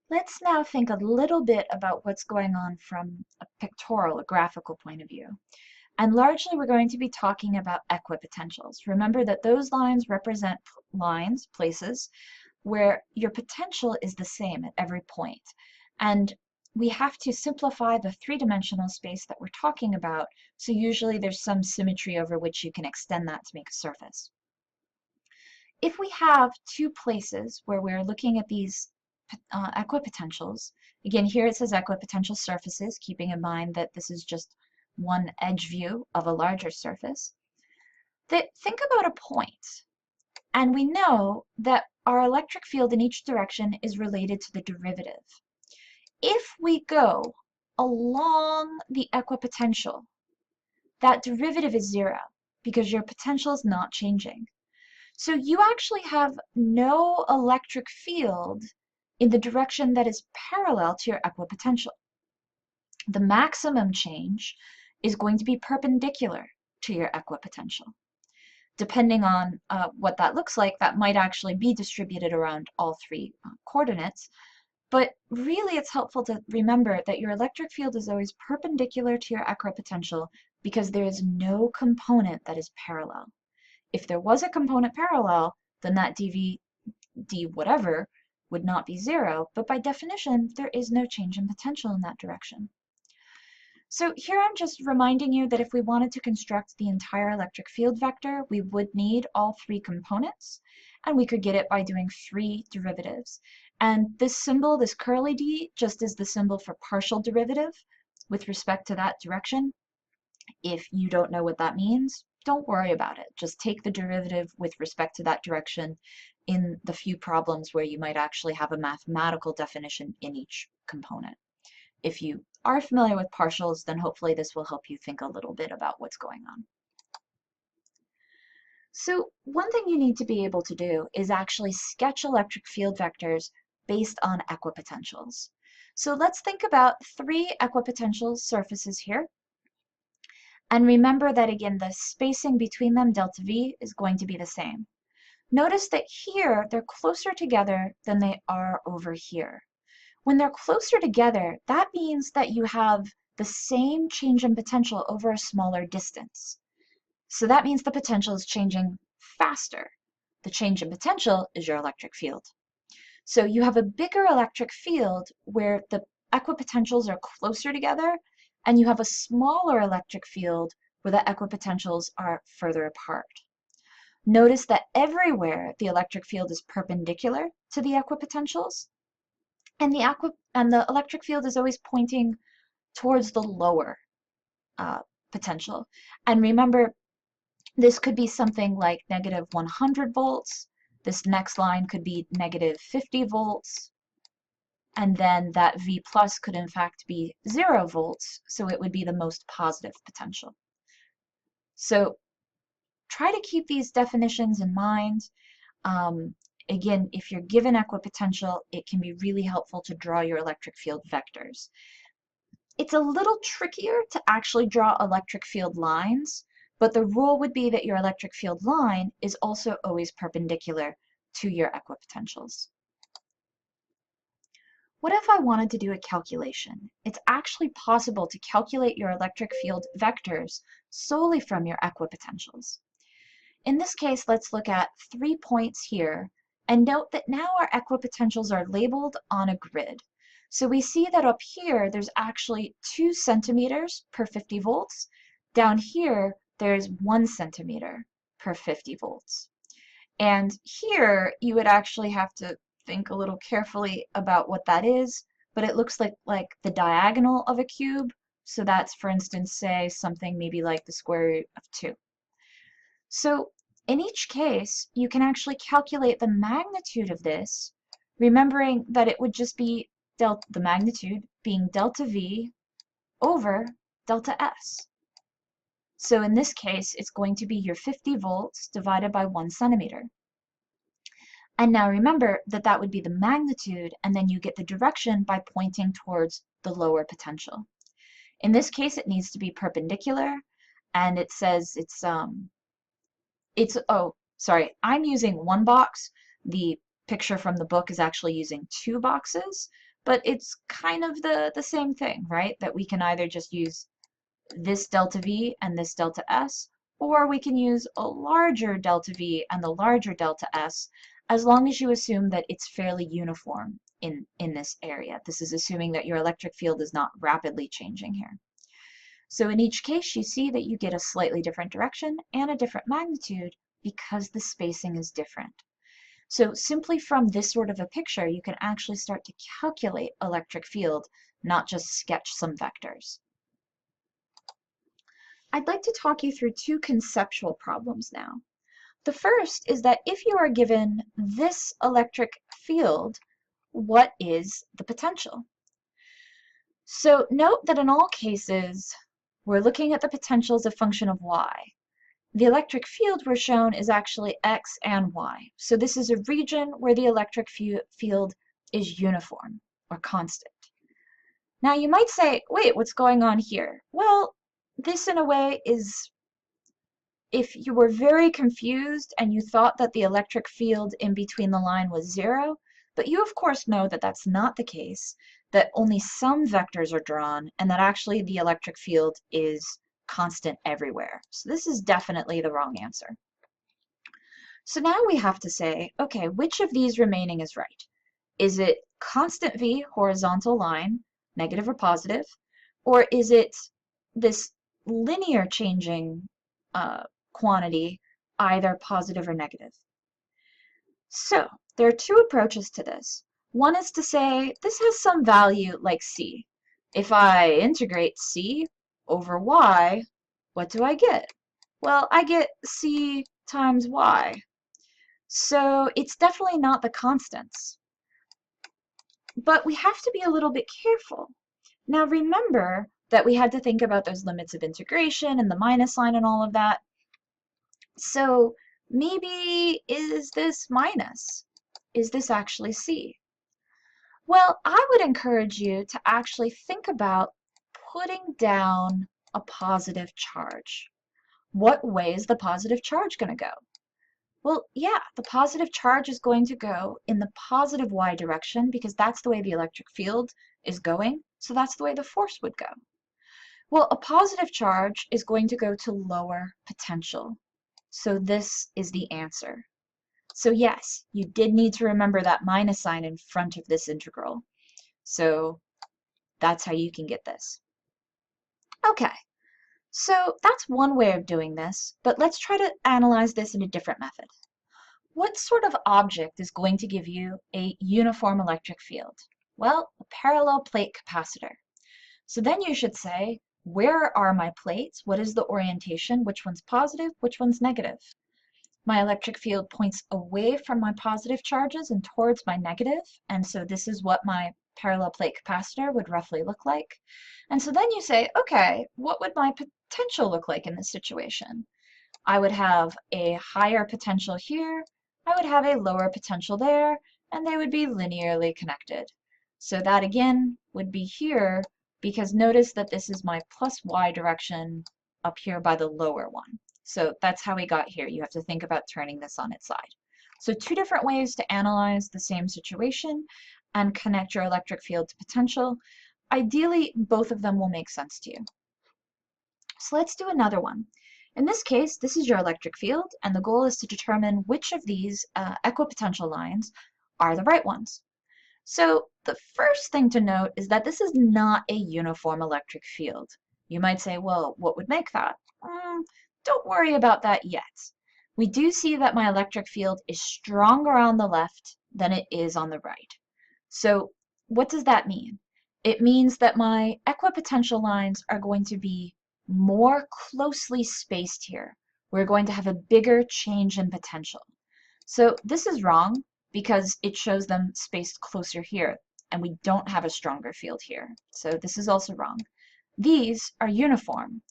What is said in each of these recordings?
Let's now think a little bit about what's going on from a pictorial, a graphical point of view. And largely we're going to be talking about equipotentials. Remember that those lines represent lines, places, where your potential is the same at every point. And we have to simplify the three-dimensional space that we're talking about, so usually there's some symmetry over which you can extend that to make a surface. If we have two places where we're looking at these equipotentials, again here it says equipotential surfaces, keeping in mind that this is just one edge view of a larger surface, that think about a point. And we know that our electric field in each direction is related to the derivative. If we go along the equipotential, that derivative is zero because your potential is not changing. So you actually have no electric field in the direction that is parallel to your equipotential. The maximum change is going to be perpendicular to your equipotential. Depending on what that looks like, that might actually be distributed around all three coordinates. But really, it's helpful to remember that your electric field is always perpendicular to your equipotential because there is no component that is parallel. If there was a component parallel, then that dv d whatever would not be zero, but by definition, there is no change in potential in that direction. So here I'm just reminding you that if we wanted to construct the entire electric field vector, we would need all three components, and we could get it by doing three derivatives. And this symbol, this curly d, just is the symbol for partial derivative with respect to that direction. If you don't know what that means, don't worry about it. Just take the derivative with respect to that direction in the few problems where you might actually have a mathematical definition in each component. If you are familiar with partials, then hopefully this will help you think a little bit about what's going on. So one thing you need to be able to do is actually sketch electric field vectors based on equipotentials. So let's think about three equipotential surfaces here. And remember that again, the spacing between them, delta V, is going to be the same. Notice that here, they're closer together than they are over here. When they're closer together, that means that you have the same change in potential over a smaller distance. So that means the potential is changing faster. The change in potential is your electric field. So you have a bigger electric field where the equipotentials are closer together, and you have a smaller electric field where the equipotentials are further apart. Notice that everywhere the electric field is perpendicular to the equipotentials, and the electric field is always pointing towards the lower potential. And remember, this could be something like negative 100 volts. This next line could be negative 50 volts. And then that V plus could in fact be 0 volts, so it would be the most positive potential. So try to keep these definitions in mind. Again, if you're given equipotential, it can be really helpful to draw your electric field vectors. It's a little trickier to actually draw electric field lines, but the rule would be that your electric field line is also always perpendicular to your equipotentials. What if I wanted to do a calculation? It's actually possible to calculate your electric field vectors solely from your equipotentials. In this case, let's look at 3 points here, and note that now our equipotentials are labeled on a grid. So we see that up here, there's actually 2 centimeters per 50 volts. Down here, there's 1 centimeter per 50 volts. And here, you would actually have to think a little carefully about what that is, but it looks like the diagonal of a cube. So that's, for instance, say something maybe like the square root of 2. So in each case, you can actually calculate the magnitude of this, remembering that it would just be the magnitude being delta V over delta S. So in this case, it's going to be your 50 volts divided by 1 centimeter. And now remember that that would be the magnitude, and then you get the direction by pointing towards the lower potential. In this case, it needs to be perpendicular, and it says oh, sorry, I'm using one box. The picture from the book is actually using 2 boxes, but it's kind of the same thing, right? That we can either just use this delta V and this delta S, or we can use a larger delta V and the larger delta S, as long as you assume that it's fairly uniform in this area. This is assuming that your electric field is not rapidly changing here. So in each case, you see that you get a slightly different direction and a different magnitude because the spacing is different. So simply from this sort of a picture, you can actually start to calculate electric field, not just sketch some vectors. I'd like to talk you through two conceptual problems now. The first is that if you are given this electric field, what is the potential? So note that in all cases, we're looking at the potential as a function of y. The electric field we're shown is actually x and y. So this is a region where the electric field is uniform or constant. Now you might say, wait, what's going on here? Well, this in a way is, if you were very confused and you thought that the electric field in between the line was 0, but you of course know that that's not the case, that only some vectors are drawn, and that actually the electric field is constant everywhere. So this is definitely the wrong answer. So now we have to say, okay, which of these remaining is right? Is it constant V, horizontal line, negative or positive, or is it this linear changing quantity, either positive or negative? So there are two approaches to this. One is to say this has some value like c. If I integrate c over y, what do I get? Well, I get c times y. So it's definitely not the constants. But we have to be a little bit careful. Now remember that we had to think about those limits of integration and the minus sign and all of that. So maybe is this minus? Is this actually c? Well, I would encourage you to actually think about putting down a positive charge. What way is the positive charge going to go? Well, yeah, the positive charge is going to go in the positive y direction because that's the way the electric field is going, so that's the way the force would go. Well, a positive charge is going to go to lower potential. So this is the answer. So yes, you did need to remember that minus sign in front of this integral. So that's how you can get this. Okay, so that's one way of doing this, but let's try to analyze this in a different method. What sort of object is going to give you a uniform electric field? Well, a parallel plate capacitor. So then you should say, where are my plates? What is the orientation? Which one's positive? Which one's negative? My electric field points away from my positive charges and towards my negative, and so this is what my parallel plate capacitor would roughly look like. And so then you say, okay, what would my potential look like in this situation? I would have a higher potential here, I would have a lower potential there, and they would be linearly connected. So that again would be here, because notice that this is my plus y direction up here by the lower one. So that's how we got here. You have to think about turning this on its side. So two different ways to analyze the same situation and connect your electric field to potential. Ideally, both of them will make sense to you. So let's do another one. In this case, this is your electric field, and the goal is to determine which of these equipotential lines are the right ones. So the first thing to note is that this is not a uniform electric field. You might say, well, what would make that? Don't worry about that yet. We do see that my electric field is stronger on the left than it is on the right. So what does that mean? It means that my equipotential lines are going to be more closely spaced here. We're going to have a bigger change in potential. So this is wrong because it shows them spaced closer here, and we don't have a stronger field here. So this is also wrong. These are uniform.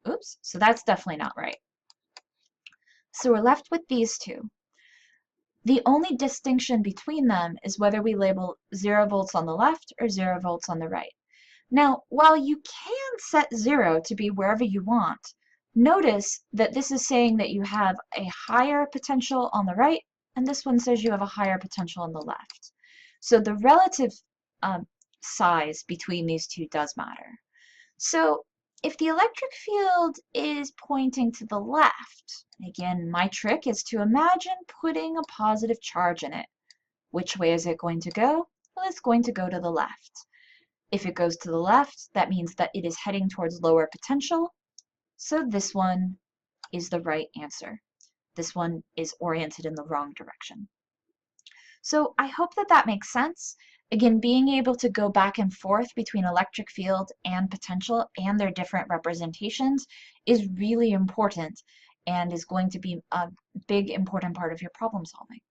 Oops, so that's definitely not right. So we're left with these two. The only distinction between them is whether we label 0 volts on the left or 0 volts on the right. Now, while you can set 0 to be wherever you want, notice that this is saying that you have a higher potential on the right, and this one says you have a higher potential on the left. So the relative size between these two does matter. So if the electric field is pointing to the left, again, my trick is to imagine putting a positive charge in it. Which way is it going to go? Well, it's going to go to the left. If it goes to the left, that means that it is heading towards lower potential. So this one is the right answer. This one is oriented in the wrong direction. So I hope that that makes sense. Again, being able to go back and forth between electric field and potential and their different representations is really important and is going to be a big important part of your problem solving.